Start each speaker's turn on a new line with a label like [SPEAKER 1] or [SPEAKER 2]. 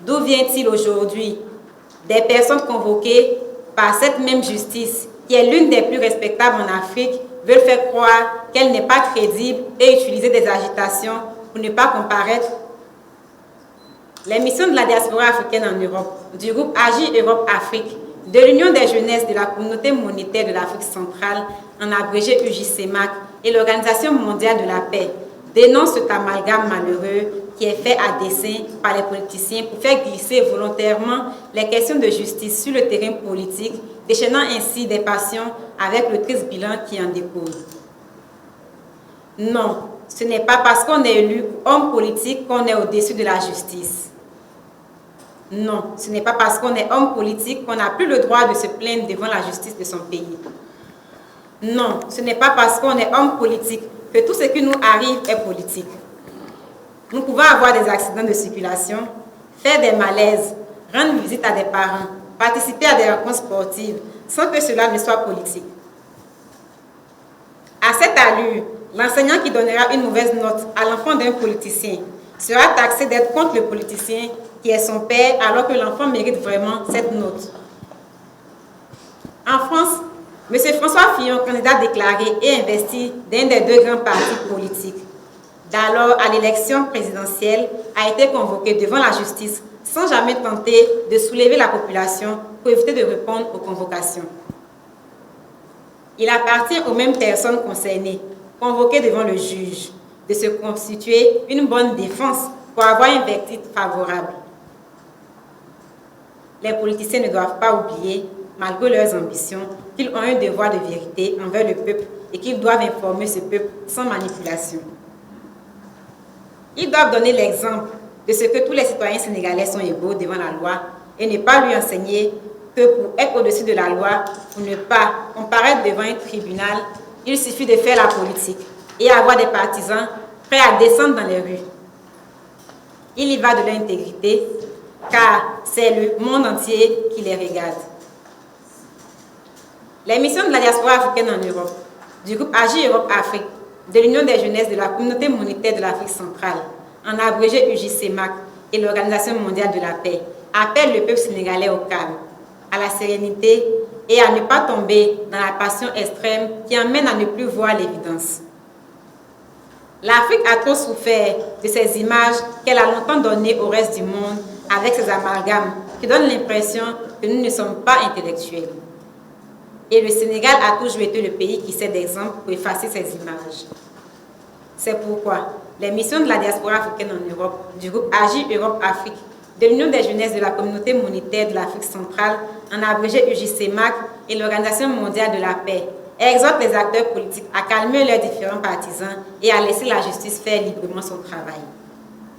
[SPEAKER 1] D'où vient-il aujourd'hui? Des personnes convoquées par cette même justice, qui est l'une des plus respectables en Afrique, veulent faire croire qu'elle n'est pas crédible et utiliser des agitations pour ne pas comparaître. Les missions de la diaspora africaine en Europe, du groupe Agir Europe-Afrique, de l'Union des jeunesses de la communauté monétaire de l'Afrique centrale, en abrégé UJCMAC, et l'Organisation mondiale de la paix, dénoncent cet amalgame malheureux qui est fait à dessein par les politiciens pour faire glisser volontairement les questions de justice sur le terrain politique, déchaînant ainsi des passions avec le triste bilan qui en découle. Non, ce n'est pas parce qu'on est élu homme politique qu'on est au-dessus de la justice. Non, ce n'est pas parce qu'on est homme politique qu'on n'a plus le droit de se plaindre devant la justice de son pays. Non, ce n'est pas parce qu'on est homme politique que tout ce qui nous arrive est politique. Nous pouvons avoir des accidents de circulation, faire des malaises, rendre visite à des parents, participer à des rencontres sportives, sans que cela ne soit politique. À cette allure, l'enseignant qui donnera une mauvaise note à l'enfant d'un politicien sera taxé d'être contre le politicien qui est son père, alors que l'enfant mérite vraiment cette note. En France, M. François Fillon, candidat déclaré et investi d'un des deux grands partis politiques, d'alors à l'élection présidentielle, a été convoqué devant la justice sans jamais tenter de soulever la population pour éviter de répondre aux convocations. Il appartient aux mêmes personnes concernées, convoquées devant le juge, de se constituer une bonne défense pour avoir un verdict favorable. Les politiciens ne doivent pas oublier, malgré leurs ambitions, qu'ils ont un devoir de vérité envers le peuple et qu'ils doivent informer ce peuple sans manipulation. Ils doivent donner l'exemple de ce que tous les citoyens sénégalais sont égaux devant la loi et ne pas lui enseigner que pour être au-dessus de la loi, pour ne pas comparaître devant un tribunal, il suffit de faire la politique et avoir des partisans prêts à descendre dans les rues. Il y va de leur intégrité, car c'est le monde entier qui les regarde. Les missions de la diaspora africaine en Europe, du groupe Agir Europe-Afrique, de l'Union des jeunesses de la communauté monétaire de l'Afrique centrale, en abrégé UJCMAC, et l'Organisation mondiale de la paix, appellent le peuple sénégalais au calme, à la sérénité et à ne pas tomber dans la passion extrême qui amène à ne plus voir l'évidence. L'Afrique a trop souffert de ces images qu'elle a longtemps données au reste du monde avec ces amalgames qui donnent l'impression que nous ne sommes pas intellectuels. Et le Sénégal a toujours été le pays qui sert d'exemple pour effacer ces images. C'est pourquoi les missions de la diaspora africaine en Europe, du groupe Agir Europe-Afrique, de l'Union des jeunesses de la communauté monétaire de l'Afrique centrale, en abrégé UJCMAC, et l'Organisation mondiale de la paix, exhortent les acteurs politiques à calmer leurs différents partisans et à laisser la justice faire librement son travail.